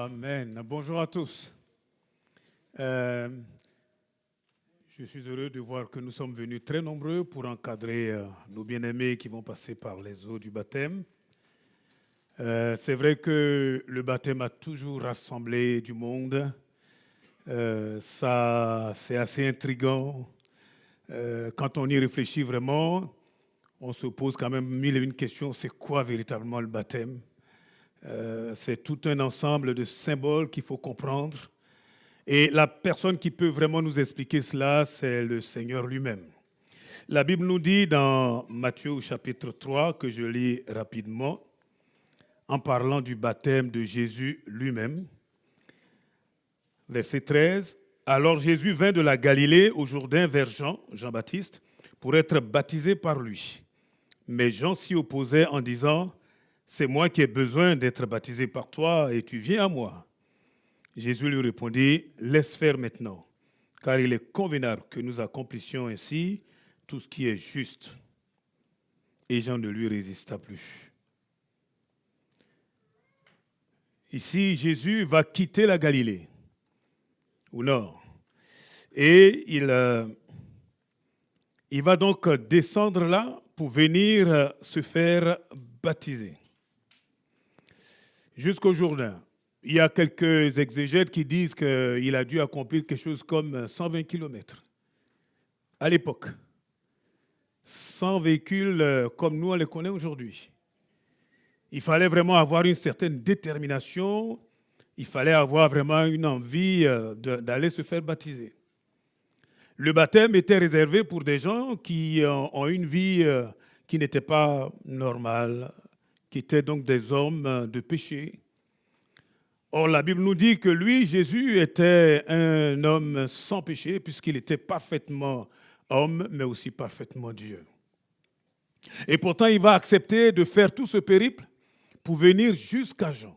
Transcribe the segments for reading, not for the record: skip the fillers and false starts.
Amen. Bonjour à tous. Je suis heureux de voir que nous sommes venus très nombreux pour encadrer nos bien-aimés qui vont passer par les eaux du baptême. C'est vrai que le baptême a toujours rassemblé du monde. Ça, c'est assez intriguant. Quand on y réfléchit vraiment, on se pose quand même mille et une questions. C'est quoi véritablement le baptême ? C'est tout un ensemble de symboles qu'il faut comprendre. Et la personne qui peut vraiment nous expliquer cela, c'est le Seigneur lui-même. La Bible nous dit dans Matthieu au chapitre 3, que je lis rapidement, en parlant du baptême de Jésus lui-même. Verset 13. Alors Jésus vint de la Galilée au Jourdain vers Jean-Baptiste, pour être baptisé par lui. Mais Jean s'y opposait en disant: c'est moi qui ai besoin d'être baptisé par toi et tu viens à moi. Jésus lui répondit: laisse faire maintenant, car il est convenable que nous accomplissions ainsi tout ce qui est juste. Et Jean ne lui résista plus. Ici, Jésus va quitter la Galilée, au nord, et il va donc descendre là pour venir se faire baptiser. Jusqu'au Jourdain. Il y a quelques exégètes qui disent qu'il a dû accomplir quelque chose comme 120 km à l'époque. Sans véhicules comme nous on les connaît aujourd'hui. Il fallait vraiment avoir une certaine détermination, il fallait avoir vraiment une envie d'aller se faire baptiser. Le baptême était réservé pour des gens qui ont une vie qui n'était pas normale, qui étaient donc des hommes de péché. Or, la Bible nous dit que lui, Jésus, était un homme sans péché, puisqu'il était parfaitement homme, mais aussi parfaitement Dieu. Et pourtant, il va accepter de faire tout ce périple pour venir jusqu'à Jean.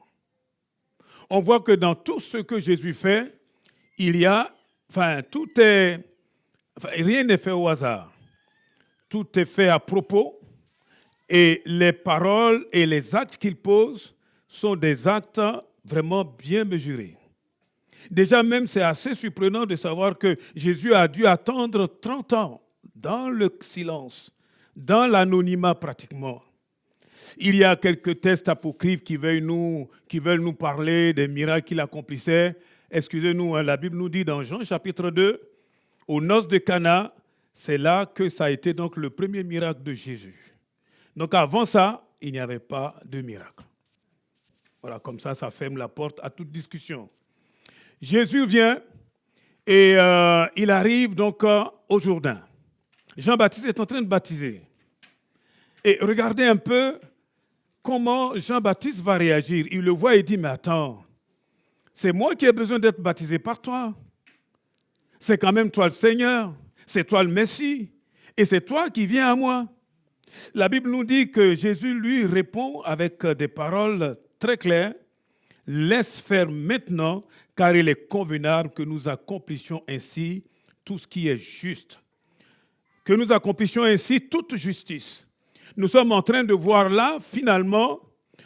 On voit que dans tout ce que Jésus fait, rien n'est fait au hasard. Tout est fait à propos. Et les paroles et les actes qu'il pose sont des actes vraiment bien mesurés. Déjà même, c'est assez surprenant de savoir que Jésus a dû attendre 30 ans dans le silence, dans l'anonymat pratiquement. Il y a quelques textes apocryphes qui veulent nous parler des miracles qu'il accomplissait. Excusez-nous, la Bible nous dit dans Jean chapitre 2, aux noces de Cana, c'est là que ça a été donc le premier miracle de Jésus. Donc avant ça, il n'y avait pas de miracle. Voilà, comme ça ferme la porte à toute discussion. Jésus vient et il arrive donc au Jourdain. Jean-Baptiste est en train de baptiser. Et regardez un peu comment Jean-Baptiste va réagir. Il le voit et dit: mais attends, c'est moi qui ai besoin d'être baptisé par toi. C'est quand même toi le Seigneur, c'est toi le Messie, et c'est toi qui viens à moi. La Bible nous dit que Jésus lui répond avec des paroles très claires: laisse faire maintenant, car il est convenable que nous accomplissions ainsi tout ce qui est juste. Que nous accomplissions ainsi toute justice. Nous sommes en train de voir là, finalement,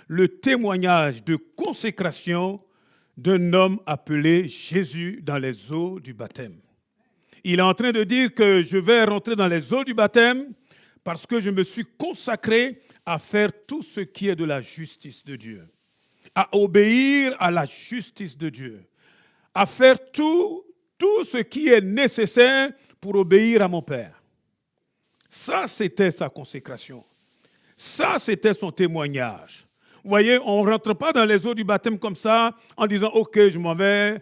le témoignage de consécration d'un homme appelé Jésus dans les eaux du baptême. Il est en train de dire que je vais rentrer dans les eaux du baptême parce que je me suis consacré à faire tout ce qui est de la justice de Dieu, à obéir à la justice de Dieu, à faire tout ce qui est nécessaire pour obéir à mon Père. Ça, c'était sa consécration. Ça, c'était son témoignage. Vous voyez, on ne rentre pas dans les eaux du baptême comme ça, en disant « Ok, je m'en vais,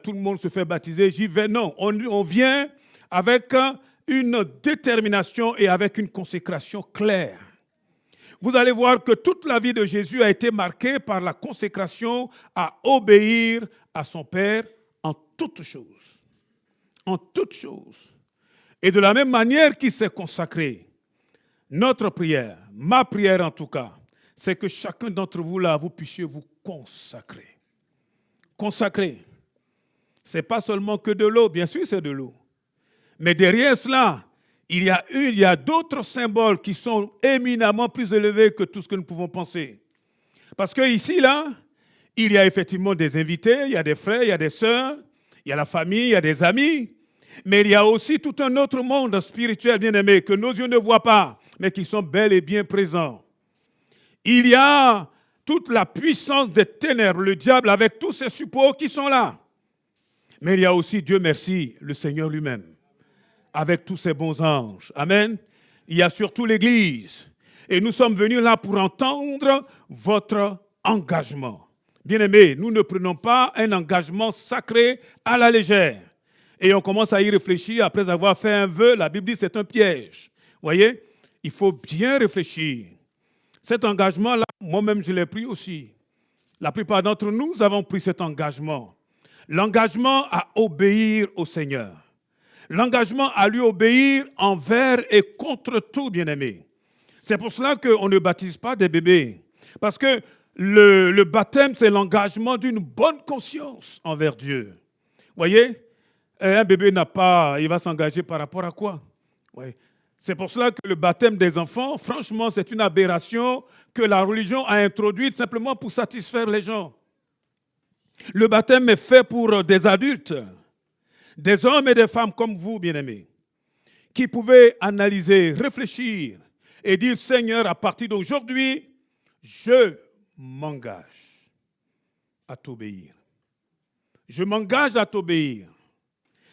tout le monde se fait baptiser, j'y vais ». Non, on vient avec une détermination et avec une consécration claire. Vous allez voir que toute la vie de Jésus a été marquée par la consécration à obéir à son Père en toutes choses. En toutes choses. Et de la même manière qu'il s'est consacré, notre prière, ma prière en tout cas, c'est que chacun d'entre vous là, vous puissiez vous consacrer. Consacrer. Ce n'est pas seulement que de l'eau, bien sûr c'est de l'eau. Mais derrière cela, il y a d'autres symboles qui sont éminemment plus élevés que tout ce que nous pouvons penser. Parce que ici, là, Il y a effectivement des invités, il y a des frères, il y a des sœurs, il y a la famille, il y a des amis. Mais il y a aussi tout un autre monde spirituel, bien-aimé, que nos yeux ne voient pas, mais qui sont bel et bien présents. Il y a toute la puissance des ténèbres, le diable avec tous ses suppôts qui sont là. Mais il y a aussi, Dieu merci, le Seigneur lui-même, avec tous ses bons anges. Amen. Il y a surtout l'Église. Et nous sommes venus là pour entendre votre engagement. Bien-aimés, nous ne prenons pas un engagement sacré à la légère. Et on commence à y réfléchir après avoir fait un vœu. La Bible dit que c'est un piège. Vous voyez, il faut bien réfléchir. Cet engagement-là, moi-même, je l'ai pris aussi. La plupart d'entre nous avons pris cet engagement. L'engagement à obéir au Seigneur. L'engagement à lui obéir envers et contre tout, bien-aimé. C'est pour cela qu'on ne baptise pas des bébés. Parce que le baptême, c'est l'engagement d'une bonne conscience envers Dieu. Vous voyez, un bébé il va s'engager par rapport à quoi? Oui. C'est pour cela que le baptême des enfants, franchement, c'est une aberration que la religion a introduite simplement pour satisfaire les gens. Le baptême est fait pour des adultes, des hommes et des femmes comme vous, bien-aimés, qui pouvaient analyser, réfléchir et dire, Seigneur, à partir d'aujourd'hui, je m'engage à t'obéir. Je m'engage à t'obéir.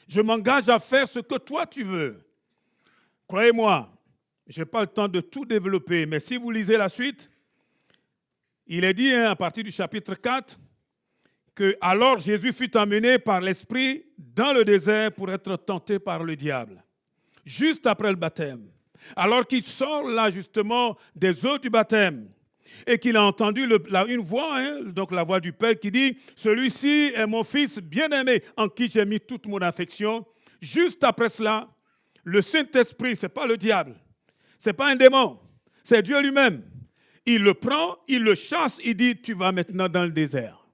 Je m'engage à faire ce que toi tu veux. Croyez-moi, je n'ai pas le temps de tout développer, mais si vous lisez la suite, il est dit à partir du chapitre 4 que alors Jésus fut emmené par l'Esprit dans le désert pour être tenté par le diable, juste après le baptême. Alors qu'il sort là justement des eaux du baptême et qu'il a entendu une voix, donc la voix du Père qui dit « Celui-ci est mon Fils bien-aimé en qui j'ai mis toute mon affection ». Juste après cela, le Saint-Esprit, ce n'est pas le diable, ce n'est pas un démon, c'est Dieu lui-même. Il le prend, il le chasse, il dit « Tu vas maintenant dans le désert ».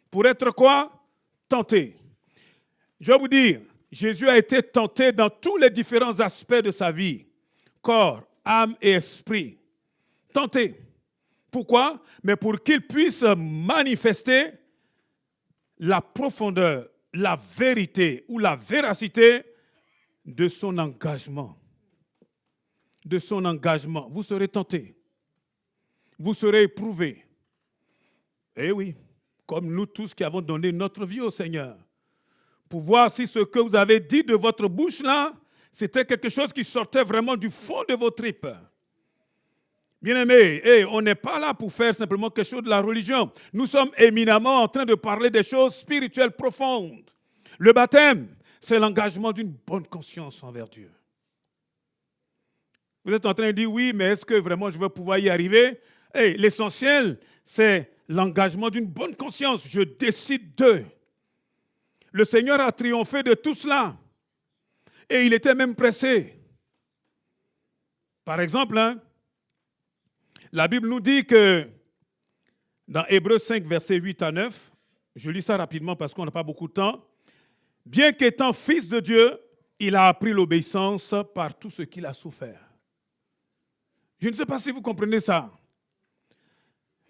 Pour être quoi? Tenté. Je vais vous dire, Jésus a été tenté dans tous les différents aspects de sa vie. Corps, âme et esprit. Tenté. Pourquoi? Mais pour qu'il puisse manifester la profondeur, la vérité ou la véracité de son engagement. De son engagement. Vous serez tenté. Vous serez éprouvé. Eh oui, comme nous tous qui avons donné notre vie au Seigneur. Pour voir si ce que vous avez dit de votre bouche là, c'était quelque chose qui sortait vraiment du fond de vos tripes. Bien-aimés, on n'est pas là pour faire simplement quelque chose de la religion. Nous sommes éminemment en train de parler des choses spirituelles profondes. Le baptême, c'est l'engagement d'une bonne conscience envers Dieu. Vous êtes en train de dire, oui, mais est-ce que vraiment je vais pouvoir y arriver? L'essentiel, c'est l'engagement d'une bonne conscience. Je décide de. Le Seigneur a triomphé de tout cela. Et il était même pressé. Par exemple, la Bible nous dit que dans Hébreux 5, versets 8 à 9, je lis ça rapidement parce qu'on n'a pas beaucoup de temps, bien qu'étant fils de Dieu, il a appris l'obéissance par tout ce qu'il a souffert. Je ne sais pas si vous comprenez ça.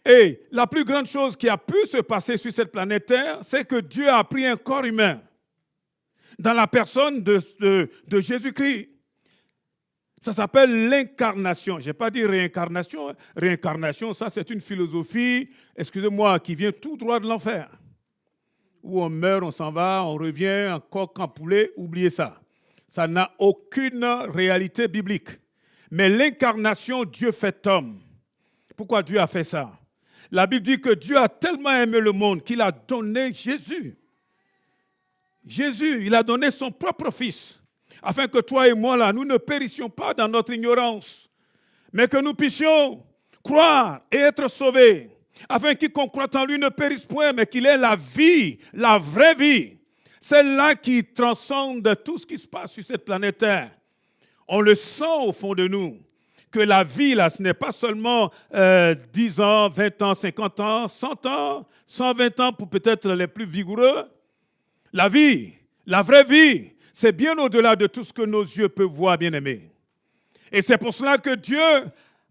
Et la plus grande chose qui a pu se passer sur cette planète Terre, c'est que Dieu a pris un corps humain dans la personne de Jésus-Christ. Ça s'appelle l'incarnation. Je n'ai pas dit réincarnation. Réincarnation, ça c'est une philosophie, excusez-moi, qui vient tout droit de l'enfer. Où on meurt, on s'en va, on revient, en coq, en poulet, oubliez ça. Ça n'a aucune réalité biblique. Mais l'incarnation, Dieu fait homme. Pourquoi Dieu a fait ça? La Bible dit que Dieu a tellement aimé le monde qu'il a donné Jésus. Jésus, il a donné son propre fils, afin que toi et moi, là, nous ne périssions pas dans notre ignorance, mais que nous puissions croire et être sauvés, afin que quiconque croit en lui ne périsse point, mais qu'il ait la vie, la vraie vie, celle-là qui transcende tout ce qui se passe sur cette planète Terre. On le sent au fond de nous, que la vie, là, ce n'est pas seulement 10 ans, 20 ans, 50 ans, 100 ans, 120 ans pour peut-être les plus vigoureux. La vie, la vraie vie, c'est bien au-delà de tout ce que nos yeux peuvent voir, bien-aimés. Et c'est pour cela que Dieu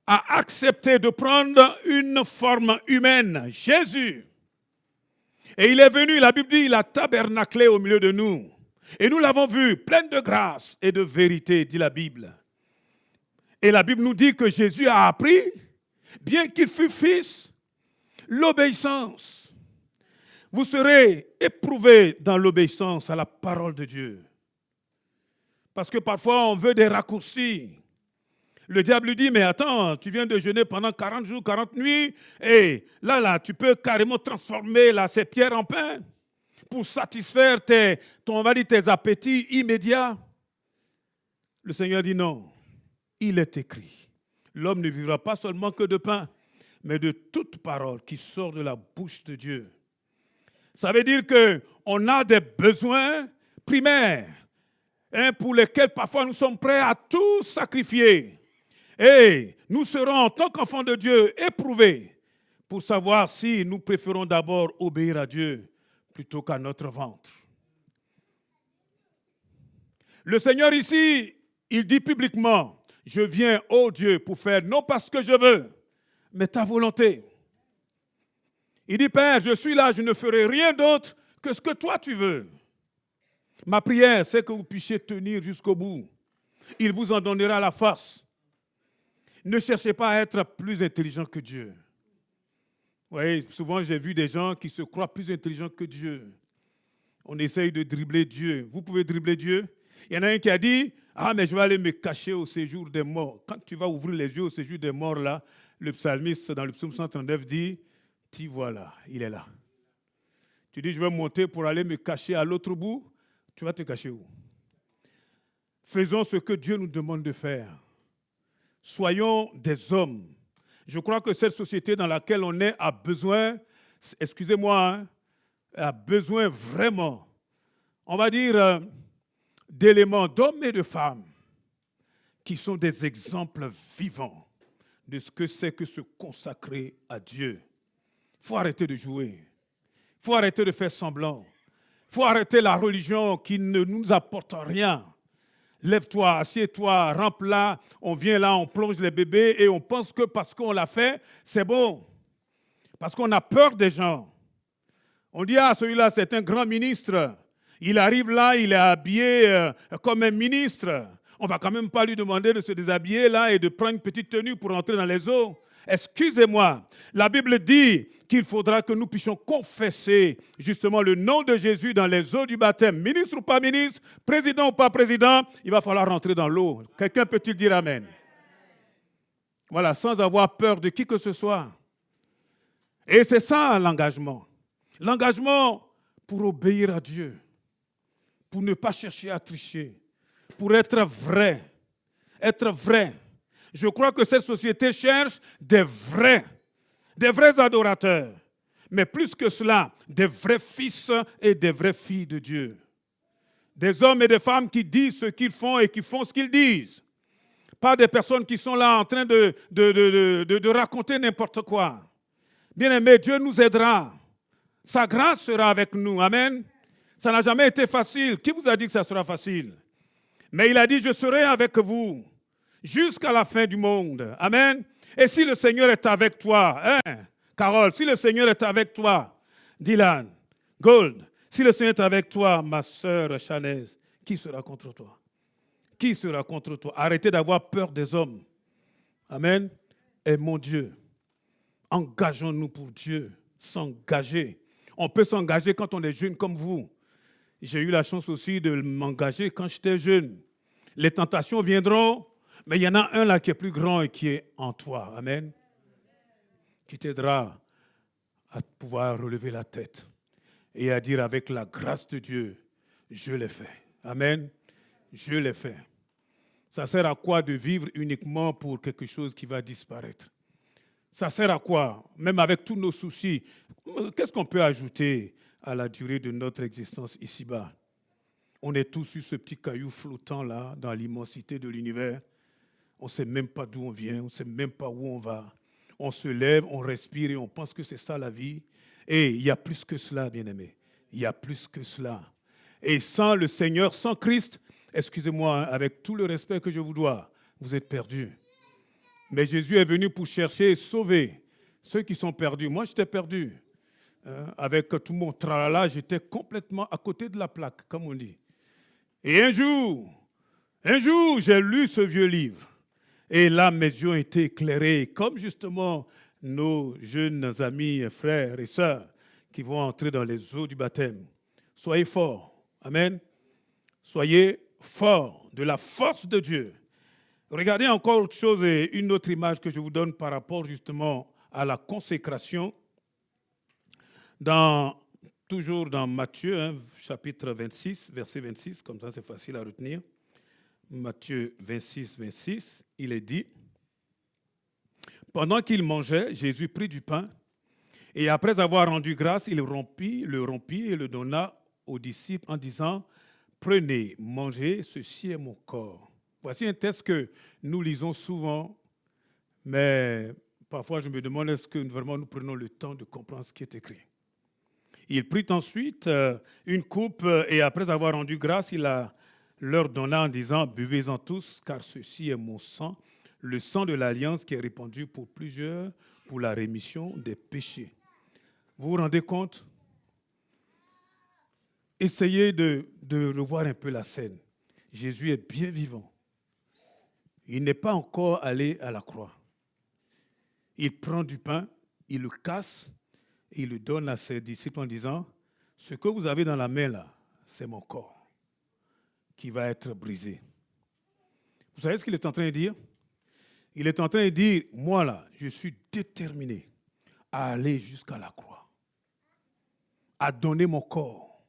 a accepté de prendre une forme humaine, Jésus, Et il est venu, la Bible dit, il a tabernaclé au milieu de nous. Et nous l'avons vu, pleine de grâce et de vérité, dit la Bible. Et la Bible nous dit que Jésus a appris, bien qu'il fût fils, l'obéissance. Vous serez éprouvés dans l'obéissance à la parole de Dieu. Parce que parfois, on veut des raccourcis. Le diable lui dit, mais attends, tu viens de jeûner pendant 40 jours, 40 nuits, et là, tu peux carrément transformer ces pierres en pain pour satisfaire tes appétits immédiats. Le Seigneur dit non, il est écrit, l'homme ne vivra pas seulement que de pain, mais de toute parole qui sort de la bouche de Dieu. Ça veut dire qu'on a des besoins primaires, pour lesquels parfois nous sommes prêts à tout sacrifier. Et nous serons en tant qu'enfants de Dieu éprouvés pour savoir si nous préférons d'abord obéir à Dieu plutôt qu'à notre ventre. Le Seigneur ici, il dit publiquement, je viens, ô Dieu, pour faire non pas ce que je veux, mais ta volonté. Il dit, Père, je suis là, je ne ferai rien d'autre que ce que toi tu veux. Ma prière, c'est que vous puissiez tenir jusqu'au bout. Il vous en donnera la force. Ne cherchez pas à être plus intelligent que Dieu. Vous voyez, souvent j'ai vu des gens qui se croient plus intelligents que Dieu. On essaye de dribbler Dieu. Vous pouvez dribbler Dieu? Il y en a un qui a dit, mais je vais aller me cacher au séjour des morts. Quand tu vas ouvrir les yeux au séjour des morts, là, le psalmiste dans le psaume 139 dit, t'y voilà, il est là. Tu dis, je vais monter pour aller me cacher à l'autre bout. Tu vas te cacher où? Faisons ce que Dieu nous demande de faire. Soyons des hommes. Je crois que cette société dans laquelle on est a besoin, excusez-moi, a besoin vraiment, on va dire, d'éléments d'hommes et de femmes qui sont des exemples vivants de ce que c'est que se consacrer à Dieu. Il faut arrêter de jouer. Il faut arrêter de faire semblant. Il faut arrêter la religion qui ne nous apporte rien. Lève-toi, assieds-toi, rampe là, on vient là, on plonge les bébés et on pense que parce qu'on l'a fait, c'est bon. Parce qu'on a peur des gens. On dit, celui-là, c'est un grand ministre. Il arrive là, il est habillé comme un ministre. On ne va quand même pas lui demander de se déshabiller là et de prendre une petite tenue pour entrer dans les eaux. Excusez-moi, la Bible dit qu'il faudra que nous puissions confesser justement le nom de Jésus dans les eaux du baptême. Ministre ou pas ministre, président ou pas président, il va falloir rentrer dans l'eau. Quelqu'un peut-il dire amen? Voilà, sans avoir peur de qui que ce soit. Et c'est ça l'engagement. L'engagement pour obéir à Dieu, pour ne pas chercher à tricher, pour être vrai. Être vrai. Je crois que cette société cherche des vrais adorateurs. Mais plus que cela, des vrais fils et des vraies filles de Dieu. Des hommes et des femmes qui disent ce qu'ils font et qui font ce qu'ils disent. Pas des personnes qui sont là en train de raconter n'importe quoi. Bien-aimés, Dieu nous aidera. Sa grâce sera avec nous. Amen. Ça n'a jamais été facile. Qui vous a dit que ça sera facile? Mais il a dit, je serai avec vous jusqu'à la fin du monde. Amen. Et si le Seigneur est avec toi, Carole, si le Seigneur est avec toi, Dylan, Gold, si le Seigneur est avec toi, ma sœur Chanaise, qui sera contre toi? Qui sera contre toi? Arrêtez d'avoir peur des hommes. Amen. Et mon Dieu, engageons-nous pour Dieu. S'engager. On peut s'engager quand on est jeune comme vous. J'ai eu la chance aussi de m'engager quand j'étais jeune. Les tentations viendront, mais il y en a un là qui est plus grand et qui est en toi. Amen. Qui t'aidera à pouvoir relever la tête et à dire avec la grâce de Dieu, je l'ai fait. Amen. Je l'ai fait. Ça sert à quoi de vivre uniquement pour quelque chose qui va disparaître? Ça sert à quoi? Même avec tous nos soucis, qu'est-ce qu'on peut ajouter à la durée de notre existence ici-bas? On est tous sur ce petit caillou flottant là, dans l'immensité de l'univers. On ne sait même pas d'où on vient, on ne sait même pas où on va. On se lève, on respire et on pense que c'est ça la vie. Et il y a plus que cela, bien-aimés. Il y a plus que cela. Et sans le Seigneur, sans Christ, excusez-moi, avec tout le respect que je vous dois, vous êtes perdus. Mais Jésus est venu pour chercher et sauver ceux qui sont perdus. Moi, j'étais perdu. avec tout mon tralala, j'étais complètement à côté de la plaque, comme on dit. Et un jour, j'ai lu ce vieux livre. Et là, mes yeux ont été éclairés, comme justement nos jeunes amis, frères et sœurs qui vont entrer dans les eaux du baptême. Soyez forts. Amen. Soyez forts de la force de Dieu. Regardez encore autre chose et une autre image que je vous donne par rapport justement à la consécration. Toujours dans Matthieu, chapitre 26, verset 26, comme ça c'est facile à retenir. Matthieu 26, 26, il est dit, « Pendant qu'il mangeait, Jésus prit du pain, et après avoir rendu grâce, il le rompit et le donna aux disciples en disant, « Prenez, mangez, ceci est mon corps. » Voici un texte que nous lisons souvent, mais parfois je me demande est-ce que vraiment nous prenons le temps de comprendre ce qui est écrit. Il prit ensuite une coupe et après avoir rendu grâce, il leur donna en disant « Buvez-en tous, car ceci est mon sang, le sang de l'alliance qui est répandu pour plusieurs pour la rémission des péchés. » Vous vous rendez compte? Essayez de revoir un peu la scène. Jésus est bien vivant. Il n'est pas encore allé à la croix. Il prend du pain, il le casse et il le donne à ses disciples en disant « Ce que vous avez dans la main là, c'est mon corps qui va être brisé. » Vous savez ce qu'il est en train de dire? Il est en train de dire « Moi là, je suis déterminé à aller jusqu'à la croix, à donner mon corps.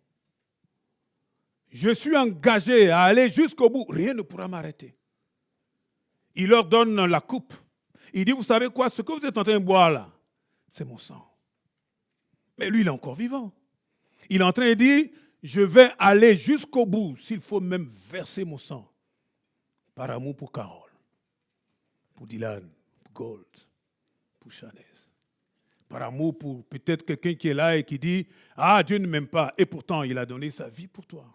Je suis engagé à aller jusqu'au bout. Rien ne pourra m'arrêter. » Il leur donne la coupe. Il dit, vous savez quoi, ce que vous êtes en train de boire là, c'est mon sang. Mais lui, il est encore vivant. Il est en train de dire, je vais aller jusqu'au bout, s'il faut même verser mon sang. Par amour pour Carole, pour Dylan, pour Gold, pour Chanès. Par amour pour peut-être quelqu'un qui est là et qui dit, ah, Dieu ne m'aime pas. Et pourtant, il a donné sa vie pour toi.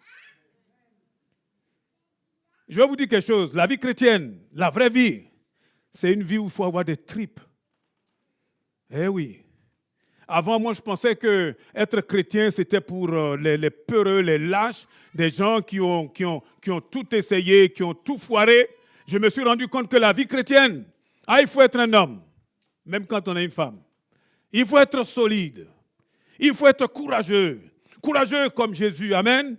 Je vais vous dire quelque chose. La vie chrétienne, la vraie vie, c'est une vie où il faut avoir des tripes. Eh oui. Avant, moi, je pensais que être chrétien, c'était pour les peureux, les lâches, des gens qui ont tout essayé, qui ont tout foiré. Je me suis rendu compte que la vie chrétienne, il faut être un homme, même quand on est une femme. Il faut être solide. Il faut être courageux. Courageux comme Jésus, amen.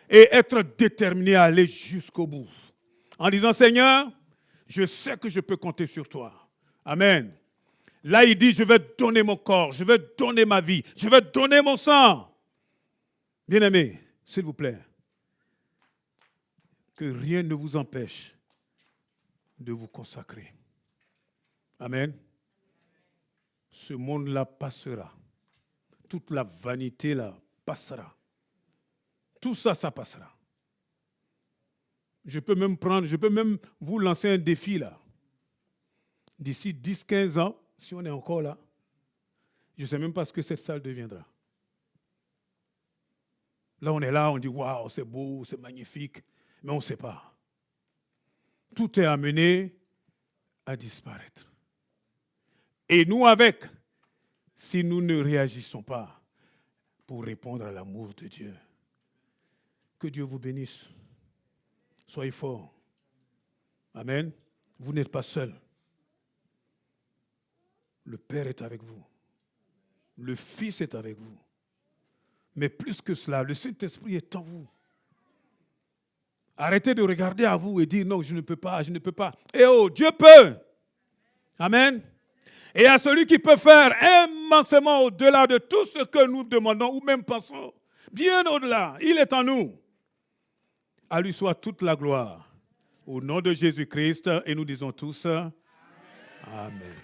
Et être déterminé à aller jusqu'au bout. En disant, Seigneur, je sais que je peux compter sur toi. Amen. Là, il dit, je vais donner mon corps, je vais donner ma vie, je vais donner mon sang. Bien-aimés, s'il vous plaît, que rien ne vous empêche de vous consacrer. Amen. Ce monde-là passera. Toute la vanité-là passera. Tout ça, ça passera. Je peux même vous lancer un défi là. D'ici 10-15 ans, si on est encore là, je ne sais même pas ce que cette salle deviendra. Là, on est là, on dit, waouh, c'est beau, c'est magnifique, mais on ne sait pas. Tout est amené à disparaître. Et nous avec, si nous ne réagissons pas pour répondre à l'amour de Dieu. Que Dieu vous bénisse. Soyez forts. Amen. Vous n'êtes pas seuls. Le Père est avec vous. Le Fils est avec vous. Mais plus que cela, le Saint-Esprit est en vous. Arrêtez de regarder à vous et dire non, je ne peux pas, je ne peux pas. Eh oh, Dieu peut. Amen. Et à celui qui peut faire immensément au-delà de tout ce que nous demandons ou même pensons, bien au-delà, il est en nous. À lui soit toute la gloire. Au nom de Jésus-Christ, et nous disons tous, Amen. Amen.